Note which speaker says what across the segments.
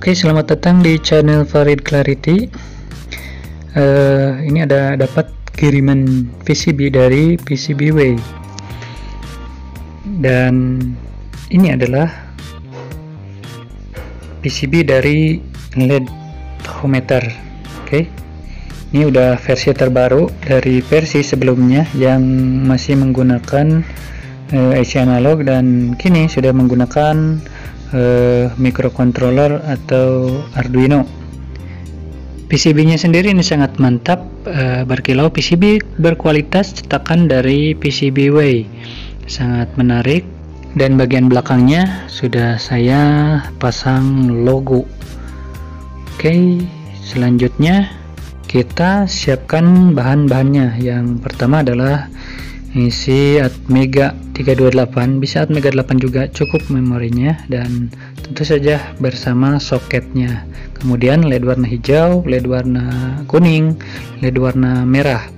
Speaker 1: Oke, selamat datang di channel Farid Clarity. Ini ada dapat kiriman PCB dari PCBWay, dan ini adalah PCB dari LED tachometer. Oke, ini udah versi terbaru dari versi sebelumnya yang masih menggunakan AC analog, dan kini sudah menggunakan microcontroller atau Arduino. PCB-nya sendiri ini sangat mantap, berkilau. PCB berkualitas cetakan dari PCBWay, sangat menarik, dan bagian belakangnya sudah saya pasang logo. Oke, selanjutnya kita siapkan bahan-bahannya. Yang pertama adalah isi Atmega 328, bisa Atmega 8 juga, cukup memorinya, dan tentu saja bersama soketnya. Kemudian LED warna hijau, LED warna kuning, LED warna merah.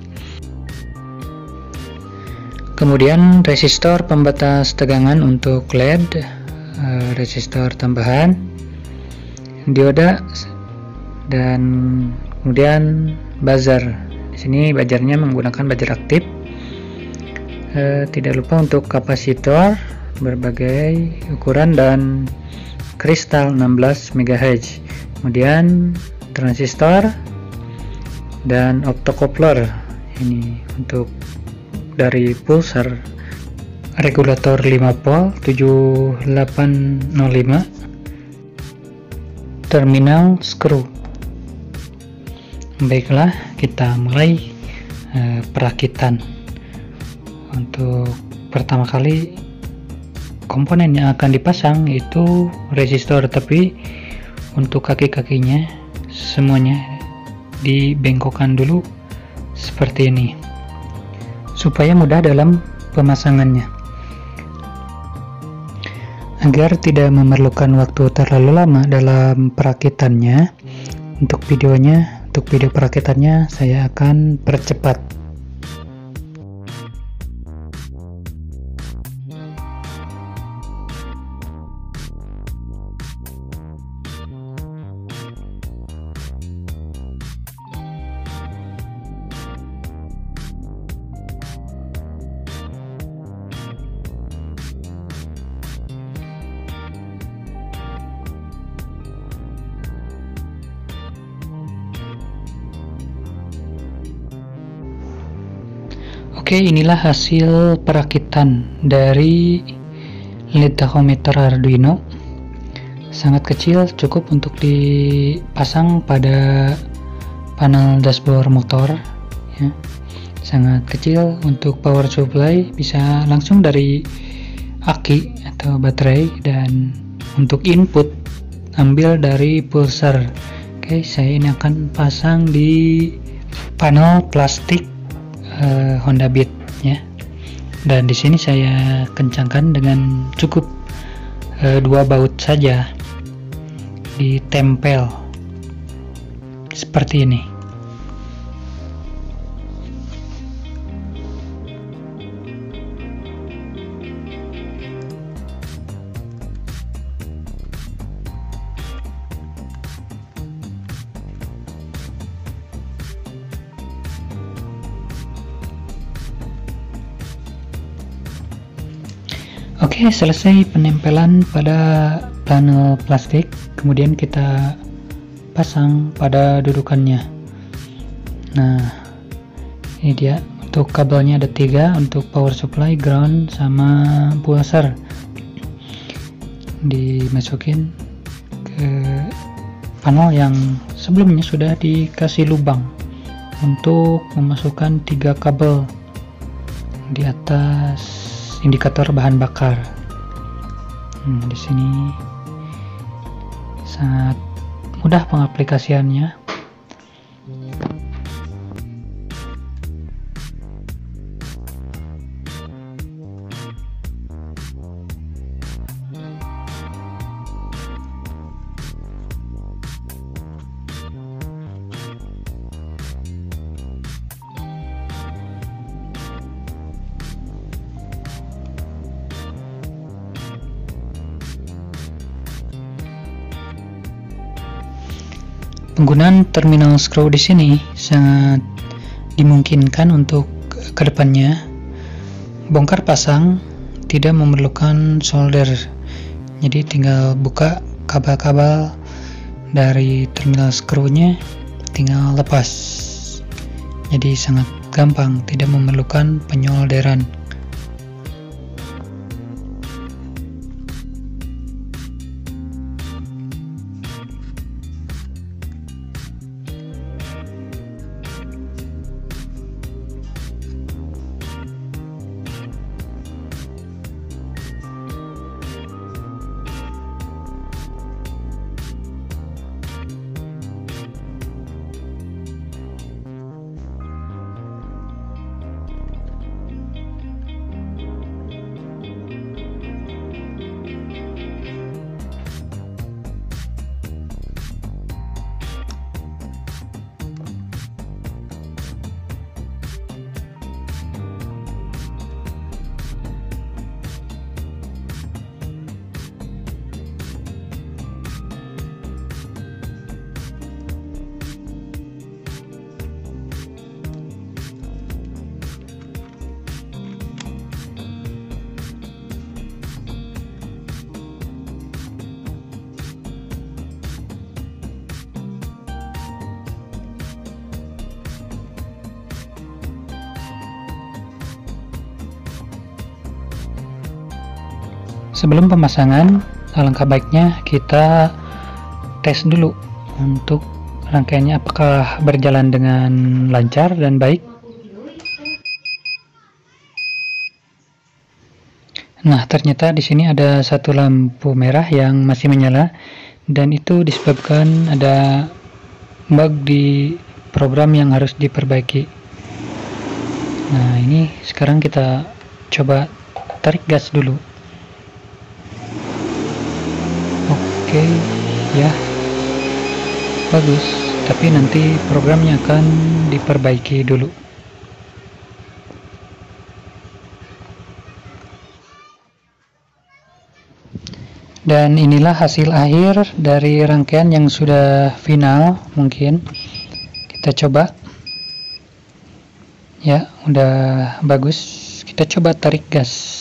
Speaker 1: Kemudian resistor pembatas tegangan untuk LED, resistor tambahan, dioda, dan kemudian buzzer. Di sini buzzernya menggunakan buzzer aktif. Tidak lupa untuk kapasitor berbagai ukuran dan kristal 16 MHz, kemudian transistor dan optocoupler. Ini untuk dari pulsar, regulator 5 volt 7805, terminal screw. Baiklah, kita mulai perakitan. Untuk pertama kali komponen yang akan dipasang itu resistor, tapi untuk kaki-kakinya semuanya dibengkokkan dulu seperti ini supaya mudah dalam pemasangannya, agar tidak memerlukan waktu terlalu lama dalam perakitannya. Untuk video perakitannya saya akan percepat. Oke, inilah hasil perakitan dari LED tachometer Arduino. Sangat kecil, cukup untuk dipasang pada panel dashboard motor ya. Sangat kecil. Untuk power supply bisa langsung dari aki atau baterai, dan untuk input ambil dari pulsar. Oke, saya ini akan pasang di panel plastik Honda Beat ya, dan di sini saya kencangkan dengan cukup 2 baut saja, ditempel seperti ini. Oke, selesai penempelan pada panel plastik. Kemudian kita pasang pada dudukannya. Nah, ini dia. Untuk kabelnya ada 3, untuk power supply, ground, sama pulsar. Dimasukin ke panel yang sebelumnya sudah dikasih lubang untuk memasukkan 3 kabel di atas indikator bahan bakar. Di sini sangat mudah pengaplikasiannya. Penggunaan terminal screw di sini sangat dimungkinkan untuk kedepannya. Bongkar pasang tidak memerlukan solder, jadi tinggal buka kabel-kabel dari terminal screw-nya, tinggal lepas. Jadi sangat gampang, tidak memerlukan penyolderan. Sebelum pemasangan, alangkah baiknya kita tes dulu untuk rangkaiannya apakah berjalan dengan lancar dan baik. Nah, ternyata di sini ada satu lampu merah yang masih menyala, dan itu disebabkan ada bug di program yang harus diperbaiki. Nah, ini sekarang kita coba tarik gas dulu. Oke, ya, bagus, tapi nanti programnya akan diperbaiki dulu. Dan inilah hasil akhir dari rangkaian yang sudah final. Mungkin kita coba, ya, udah bagus. Kita coba tarik gas.